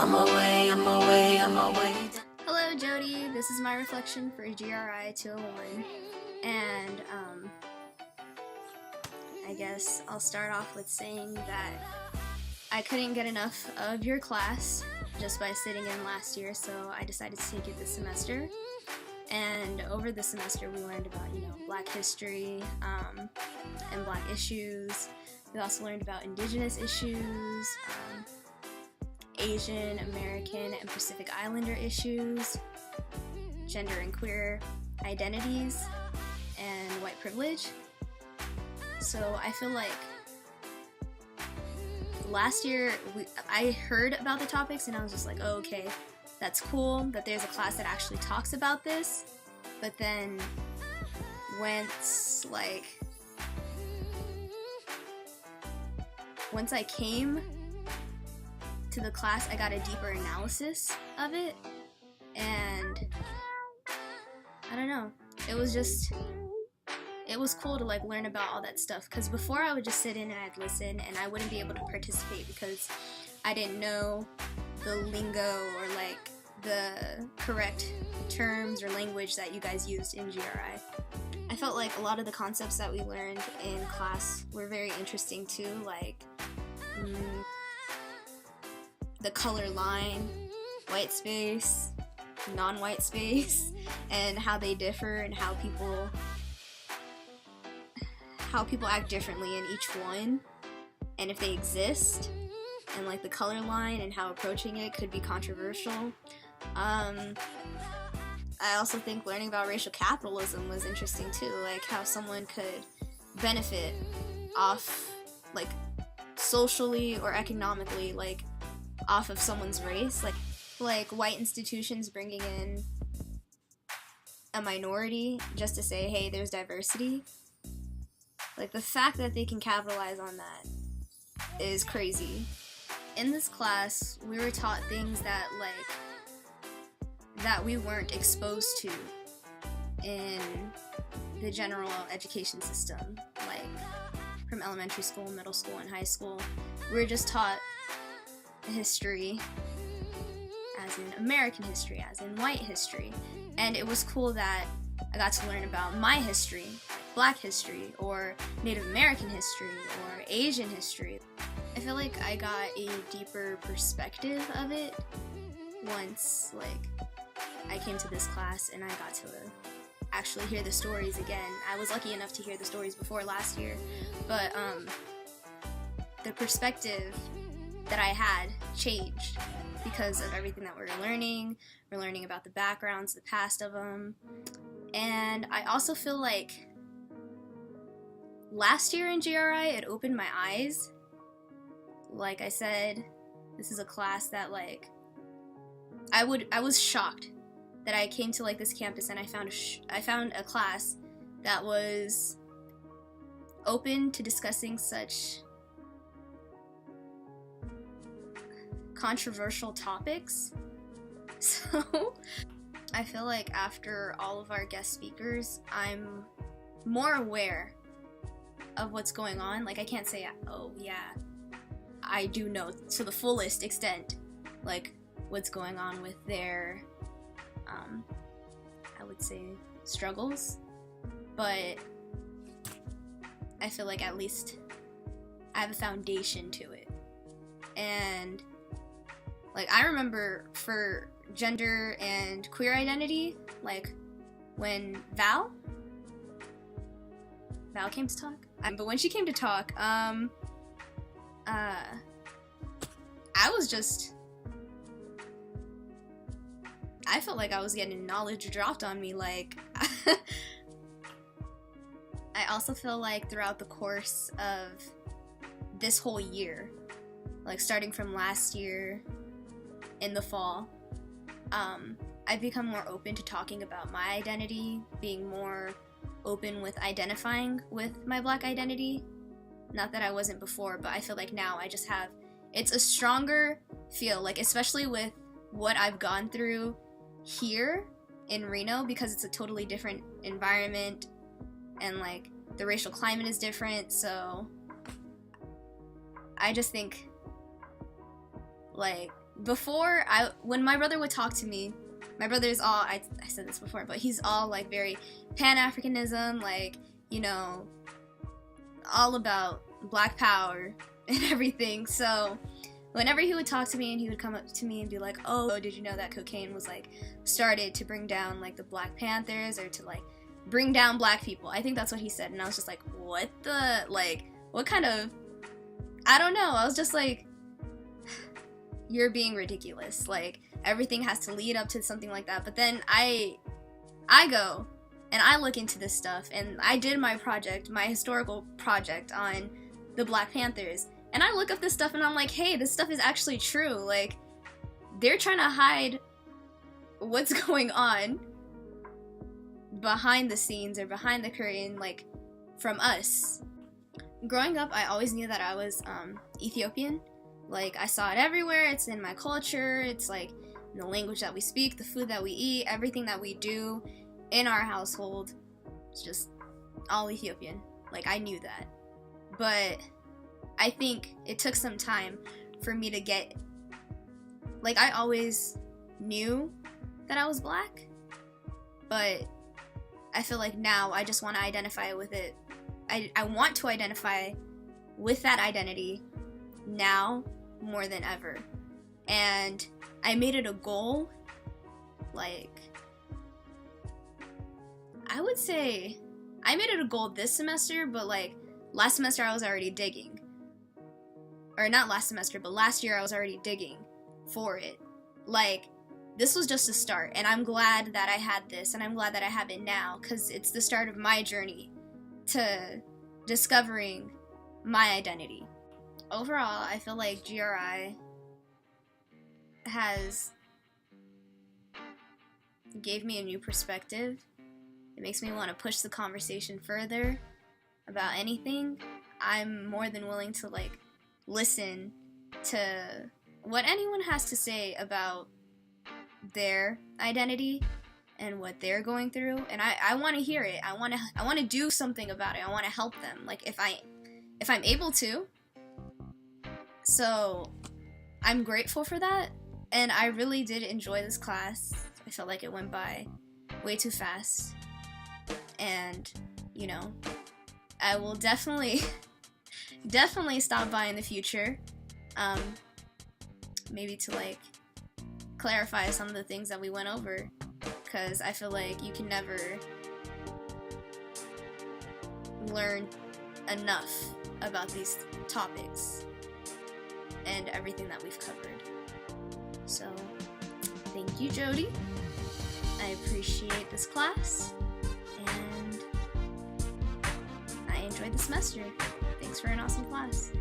Hello Jody, this is my reflection for GRI 201, and I guess I'll start off with saying that I couldn't get enough of your class just by sitting in last year, so I decided to take it this semester. And over the semester we learned about, Black history and Black issues. We also learned about Indigenous issues, Asian, American, and Pacific Islander issues, gender and queer identities, and white privilege. So I feel like last year I heard about the topics and I was just like, oh, okay, that's cool that there's a class that actually talks about this. But then once I came to the class, I got a deeper analysis of it, and I don't know, it was cool to learn about all that stuff, because before I would just sit in and I'd listen and I wouldn't be able to participate because I didn't know the lingo or the correct terms or language that you guys used in GRI. I felt like a lot of the concepts that we learned in class were very interesting too, the color line, white space, non-white space, and how they differ and how people act differently in each one, and if they exist, and the color line and how approaching it could be controversial. I also think learning about racial capitalism was interesting too, how someone could benefit off, socially or economically, off of someone's race, like white institutions bringing in a minority just to say, hey, there's diversity. The fact that they can capitalize on that is crazy. In this class, we were taught things that we weren't exposed to in the general education system, from elementary school, middle school, and high school. We were just taught history, as in American history, as in white history, and it was cool that I got to learn about my history, Black history, or Native American history, or Asian history. I feel like I got a deeper perspective of it once I came to this class and I got to actually hear the stories again. I was lucky enough to hear the stories before last year, but the perspective that I had changed because of everything that we're learning. We're learning about the backgrounds, the past of them, and I also feel like last year in GRI it opened my eyes. Like I said, this is a class that I was shocked that I came to this campus and I found a class that was open to discussing such controversial topics. So I feel like after all of our guest speakers, I'm more aware of what's going on. I can't say, oh yeah, I do know to the fullest extent what's going on with their I would say struggles, but I feel like at least I have a foundation to it. And I remember for gender and queer identity, when Val came to talk, but when she came to talk, I felt like I was getting knowledge dropped on me. I also feel like throughout the course of this whole year, starting from last year in the fall, I've become more open to talking about my identity, being more open with identifying with my Black identity. Not that I wasn't before, but I feel like now I just have, it's a stronger feel, especially with what I've gone through here in Reno, because it's a totally different environment and the racial climate is different. So I just think when my brother would talk to me, my brother's all, I said this before, but he's all like very Pan-Africanism, like, you know, all about Black power and everything. So whenever he would talk to me and he would come up to me and be like, oh, did you know that cocaine was like started to bring down like the Black Panthers, or to like bring down Black people? I think that's what he said. And I was just like, what the, like, what kind of, I don't know. I was just like, you're being ridiculous. Like, everything has to lead up to something like that. But then I go and I look into this stuff, and I did my project, my historical project on the Black Panthers, and I look up this stuff and I'm like, hey, this stuff is actually true. Like, they're trying to hide what's going on behind the scenes, or behind the curtain, like, from us. Growing up, I always knew that I was Ethiopian. Like, I saw it everywhere. It's in my culture. It's like in the language that we speak, the food that we eat, everything that we do in our household. It's just all Ethiopian. Like, I knew that. But I think it took some time for me to get, like, I always knew that I was Black, but I feel like now I just want to identify with it. I want to identify with that identity now more than ever. And I made it a goal, like, I would say I made it a goal this semester, but like last semester I was already digging. Or not last semester, but last year I was already digging for it. Like, this was just a start, and I'm glad that I had this, and I'm glad that I have it now, because it's the start of my journey to discovering my identity. Overall, I feel like GRI gave me a new perspective. It makes me want to push the conversation further about anything. I'm more than willing to, like, listen to what anyone has to say about their identity and what they're going through, and I want to hear it. I want to do something about it. I want to help them, like, if I'm able to. So I'm grateful for that, and I really did enjoy this class. I felt like it went by way too fast, and, you know, I will definitely stop by in the future, maybe to, like, clarify some of the things that we went over, because I feel like you can never learn enough about these topics and everything that we've covered. So, thank you, Jody. I appreciate this class, and I enjoyed the semester. Thanks for an awesome class.